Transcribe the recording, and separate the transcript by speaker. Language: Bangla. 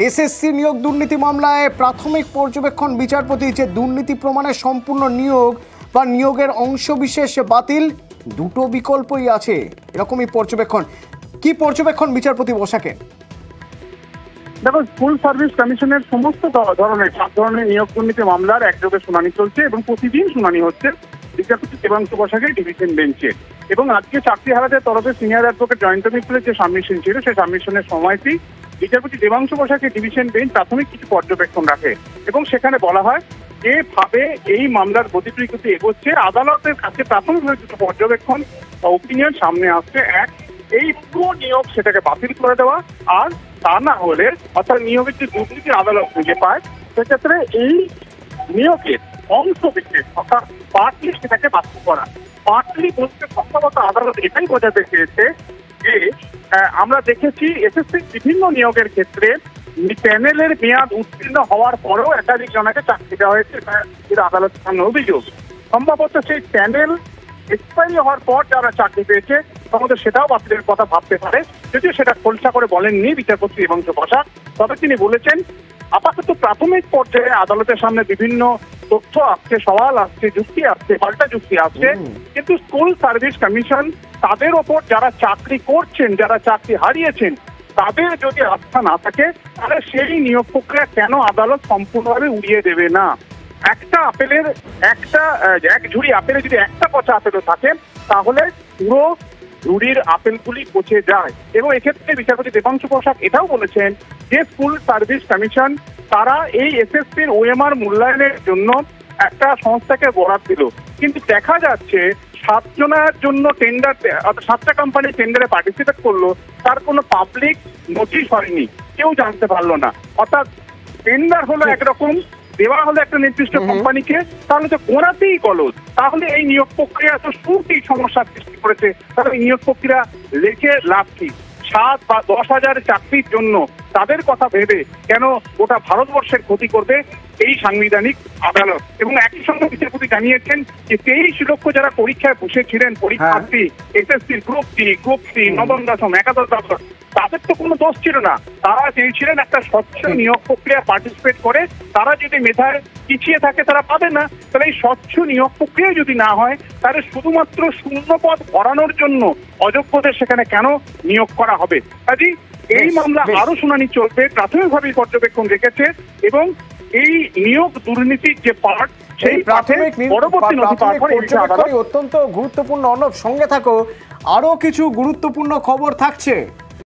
Speaker 1: এসএসসি নিয়োগ দুর্নীতি মামলায় প্রাথমিক পর্যবেক্ষণ বিচারপতি যে দুর্নীতি প্রমাণের সম্পূর্ণ নিয়োগ বা নিয়োগের অংশবিশেষ বাতিল, দুটো বিকল্পই আছে, এরকমই পর্যবেক্ষণ। কি পর্যবেক্ষণ বিচারপতি বসাকে?
Speaker 2: দেখো, স্কুল সার্ভিস কমিশনের সমস্ত ধরনের সব ধরনের নিয়োগ দুর্নীতি মামলার একযোগে শুনানি চলছে এবং প্রতিদিন শুনানি হচ্ছে বিচারপতি দেবাংশু বসাকের ডিভিশন বেঞ্চে। এবং আজকে চাকরিহারাদের তরফে সিনিয়র অ্যাডভোকেট জয়ন্ত মিত্রের যে সাবমিশন ছিল, সেই সাবমিশনের সময়টি বিচারপতি দেবাংশু বসাকের ডিভিশন বেঞ্চ প্রাথমিক কিছু পর্যবেক্ষণ রাখে এবং সেখানে বলা হয় যেভাবে এই মামলার গতি প্রকৃতি এগোচ্ছে, আদালতের কাছে প্রাথমিকভাবে দুটো পর্যবেক্ষণ বা ওপিনিয়ন সামনে আসছে। এক, এই পুরো নিয়োগ সেটাকে বাতিল করে দেওয়া, আর তা না হলে অর্থাৎ নিয়োগের যে দুর্নীতি আদালত খুঁজে পায় সেক্ষেত্রে এই নিয়োগের অংশ বিশেষ অর্থাৎ পার্টলি সেটাকে বাতিল করা। পার্টলি বলতে সম্ভবত আদালত এটাই বোঝাতে চেয়েছে যে আমরা দেখেছি এসএসসির বিভিন্ন নিয়োগের ক্ষেত্রে প্যানেলের মেয়াদ উত্তীর্ণ হওয়ার পরেও একাধিক জনকে চাকরি দেওয়া হয়েছে, এটা আদালতের সামনে অভিযোগ। সম্ভবত সেই প্যানেল এক্সপায়ারি হওয়ার পর যারা চাকরি পেয়েছে সম্ভবত সেটাও বাতিলের কথা ভাবতে পারে, যদিও সেটা খোলসা করে বলেননি বিচারপতি দেবাংশু বসা। তবে তিনি বলেছেন আপাতত প্রাথমিক পর্যায়ে আদালতের সামনে বিভিন্ন তথ্য আসছে, সওয়াল আসছে, যুক্তি আসছে, পাল্টা যুক্তি আসছে, কিন্তু স্কুল সার্ভিস কমিশন তাদের ওপর যারা চাকরি করছেন, যারা চাকরি হারিয়েছেন, তাদের যদি আস্থা না থাকে তাহলে সেই নিয়োগ প্রক্রিয়া কেন আদালত সম্পূর্ণভাবে উড়িয়ে দেবে না। একটা আপেলের এক ঝুড়ি আপেলে যদি একটা পচা আপেলও থাকে তাহলে পুরো ঝুড়ির আপেলগুলি পচে যায়। এবং এক্ষেত্রে বিচারপতি দেবাংশু বসা এটাও বলেছেন যে স্কুল সার্ভিস কমিশন তারা এই এসএসসির ওএমআর মূল্যায়নের জন্য একটা সংস্থাকে বরাদ দিল, কিন্তু দেখা যাচ্ছে 7 জনের জন্য টেন্ডার, অর্থাৎ 7টা কোম্পানি টেন্ডারে পার্টিসিপেট করলো, তার কোনো পাবলিক নোটিশ হয়নি, কেউ জানতে পারলো না। অর্থাৎ টেন্ডার হলো একরকম, দেওয়া হলো একটা নির্দিষ্ট কোম্পানিকে, তাহলে তো গোড়াতেই গলদ। তাহলে এই নিয়োগ প্রক্রিয়া তো শুরুতেই সমস্যার সৃষ্টি করেছে, তাহলে এই নিয়োগ প্রক্রিয়া লেখে লাভ কি? 7 বা 10,000 চাকরির জন্য তাদের কথা ভেবে কেন গোটা ভারতবর্ষের ক্ষতি করবে এই সাংবিধানিক আদালত? এবং একই সঙ্গে বিচারপতি জানিয়েছেন যে 23 লক্ষ যারা পরীক্ষায় বসেছিলেন পরীক্ষার্থী এসএসসি গ্রুপ সি নবম দশম একাদশ দ্বাদশ, তাদের তো কোনো দোষ ছিল না। তারা চেয়েছিলেন একটা স্বচ্ছ নিয়োগ প্রক্রিয়া পার্টিসিপেট করে, তারা যদি মেধায় পিছিয়ে থাকে তারা পাবে না। তাহলে এই স্বচ্ছ নিয়োগ প্রক্রিয়া যদি না হয় তাহলে শুধুমাত্র শূন্য পদ ভরানোর জন্য অযোগ্যদের সেখানে কেন নিয়োগ করা হবে? কাজেই এই মামলা আরো শুনানি চলবে, প্রাথমিকভাবে পর্যবেক্ষণ রেখেছে এবং এই নিয়োগ দুর্নীতির যে পার্ট সেই প্রাথমিক পরবর্তী
Speaker 1: অত্যন্ত গুরুত্বপূর্ণ। অর্ণব, সঙ্গে থাকো, আরো কিছু গুরুত্বপূর্ণ খবর থাকছে।